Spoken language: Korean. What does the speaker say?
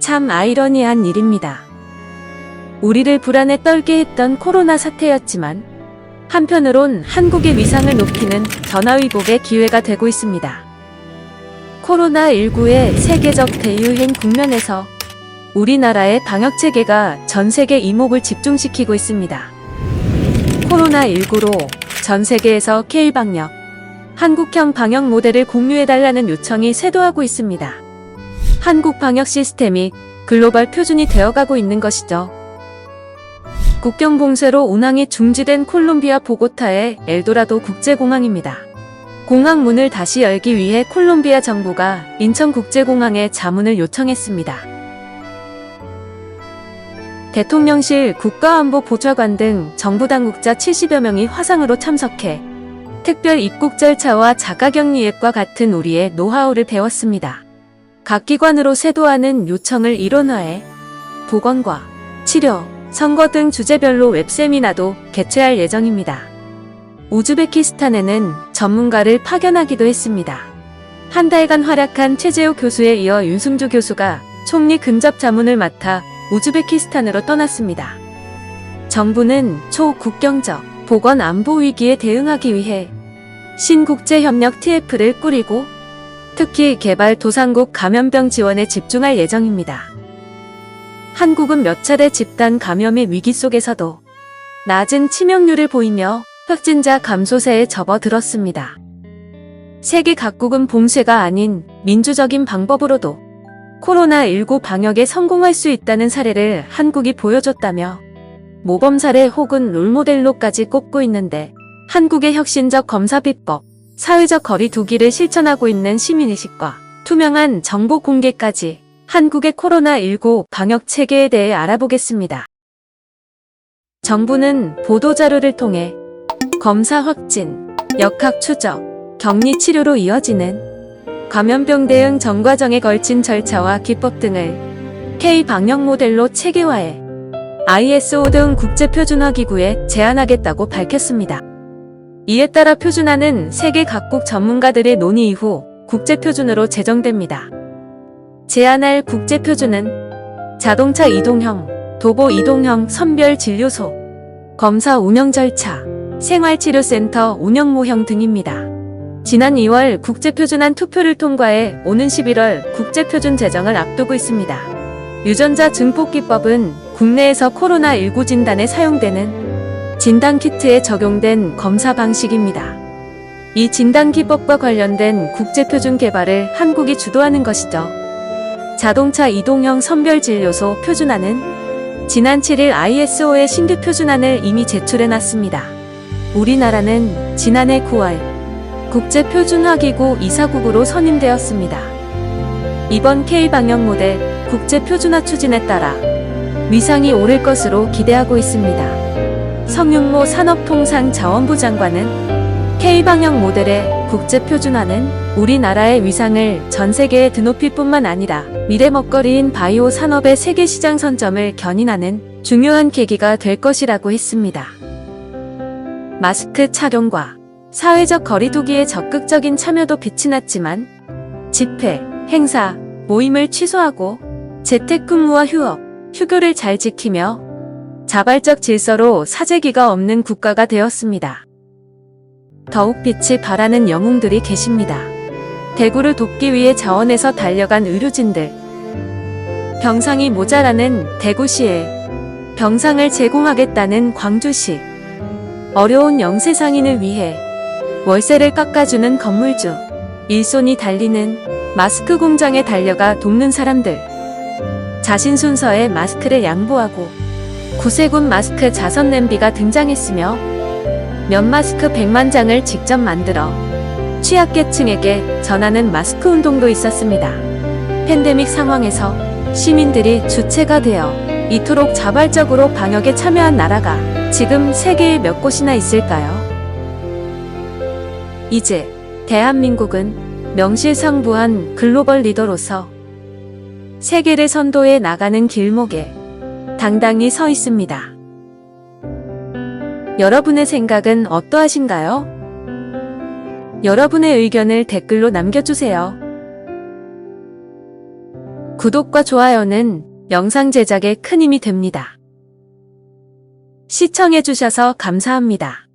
참 아이러니한 일입니다. 우리를 불안에 떨게 했던 코로나 사태였지만 한편으론 한국의 위상을 높이는 전화위복의 기회가 되고 있습니다. 코로나19의 세계적 대유행 국면에서 우리나라의 방역체계가 전 세계 이목을 집중시키고 있습니다. 코로나19로 전 세계에서 K방역, 한국형 방역 모델을 공유해달라는 요청이 쇄도하고 있습니다. 한국 방역 시스템이 글로벌 표준이 되어가고 있는 것이죠. 국경 봉쇄로 운항이 중지된 콜롬비아 보고타의 엘도라도 국제공항입니다. 공항 문을 다시 열기 위해 콜롬비아 정부가 인천국제공항에 자문을 요청했습니다. 대통령실 국가안보보좌관 등 정부 당국자 70여 명이 화상으로 참석해 특별 입국 절차와 자가격리 앱과 같은 우리의 노하우를 배웠습니다. 각 기관으로 쇄도하는 요청을 일원화해 보건과 치료, 선거 등 주제별로 웹세미나도 개최할 예정입니다. 우즈베키스탄에는 전문가를 파견하기도 했습니다. 한 달간 활약한 최재호 교수에 이어 윤승주 교수가 총리 근접 자문을 맡아 우즈베키스탄으로 떠났습니다. 정부는 초국경적 보건 안보 위기에 대응하기 위해 신국제협력 TF를 꾸리고 특히 개발도상국 감염병 지원에 집중할 예정입니다. 한국은 몇 차례 집단 감염의 위기 속에서도 낮은 치명률을 보이며 확진자 감소세에 접어들었습니다. 세계 각국은 봉쇄가 아닌 민주적인 방법으로도 코로나19 방역에 성공할 수 있다는 사례를 한국이 보여줬다며 모범 사례 혹은 롤모델로까지 꼽고 있는데 한국의 혁신적 검사 비법, 사회적 거리 두기를 실천하고 있는 시민의식과 투명한 정보 공개까지 한국의 코로나19 방역 체계에 대해 알아보겠습니다. 정부는 보도자료를 통해 검사 확진, 역학 추적, 격리 치료로 이어지는 감염병 대응 전 과정에 걸친 절차와 기법 등을 K-방역 모델로 체계화해 ISO 등 국제표준화기구에 제안하겠다고 밝혔습니다. 이에 따라 표준화는 세계 각국 전문가들의 논의 이후 국제표준으로 제정됩니다. 제안할 국제표준은 자동차 이동형, 도보 이동형 선별 진료소, 검사 운영 절차, 생활치료센터 운영 모형 등입니다. 지난 2월 국제표준안 투표를 통과해 오는 11월 국제표준 제정을 앞두고 있습니다. 유전자 증폭기법은 국내에서 코로나19 진단에 사용되는 진단키트에 적용된 검사 방식입니다. 이 진단기법과 관련된 국제표준 개발을 한국이 주도하는 것이죠. 자동차 이동형 선별진료소 표준안은 지난 7일 ISO의 신규 표준안을 이미 제출해놨습니다. 우리나라는 지난해 9월 국제표준화기구 이사국으로 선임되었습니다. 이번 K방역 모델 국제표준화 추진에 따라 위상이 오를 것으로 기대하고 있습니다. 성윤모 산업통상자원부 장관은 K방역 모델의 국제표준화는 우리나라의 위상을 전 세계에 드높일 뿐만 아니라 미래 먹거리인 바이오 산업의 세계 시장 선점을 견인하는 중요한 계기가 될 것이라고 했습니다. 마스크 착용과 사회적 거리두기에 적극적인 참여도 빛이 났지만 집회, 행사, 모임을 취소하고 재택근무와 휴업, 휴교를 잘 지키며 자발적 질서로 사재기가 없는 국가가 되었습니다. 더욱 빛이 발하는 영웅들이 계십니다. 대구를 돕기 위해 자원해서 달려간 의료진들. 병상이 모자라는 대구시에 병상을 제공하겠다는 광주시. 어려운 영세상인을 위해 월세를 깎아주는 건물주. 일손이 달리는 마스크 공장에 달려가 돕는 사람들. 자신 순서에 마스크를 양보하고 구세군 마스크 자선 냄비가 등장했으며 면 마스크 100만 장을 직접 만들어 취약계층에게 전하는 마스크 운동도 있었습니다. 팬데믹 상황에서 시민들이 주체가 되어 이토록 자발적으로 방역에 참여한 나라가 지금 세계에 몇 곳이나 있을까요? 이제 대한민국은 명실상부한 글로벌 리더로서 세계를 선도해 나가는 길목에 당당히 서 있습니다. 여러분의 생각은 어떠하신가요? 여러분의 의견을 댓글로 남겨주세요. 구독과 좋아요는 영상 제작에 큰 힘이 됩니다. 시청해주셔서 감사합니다.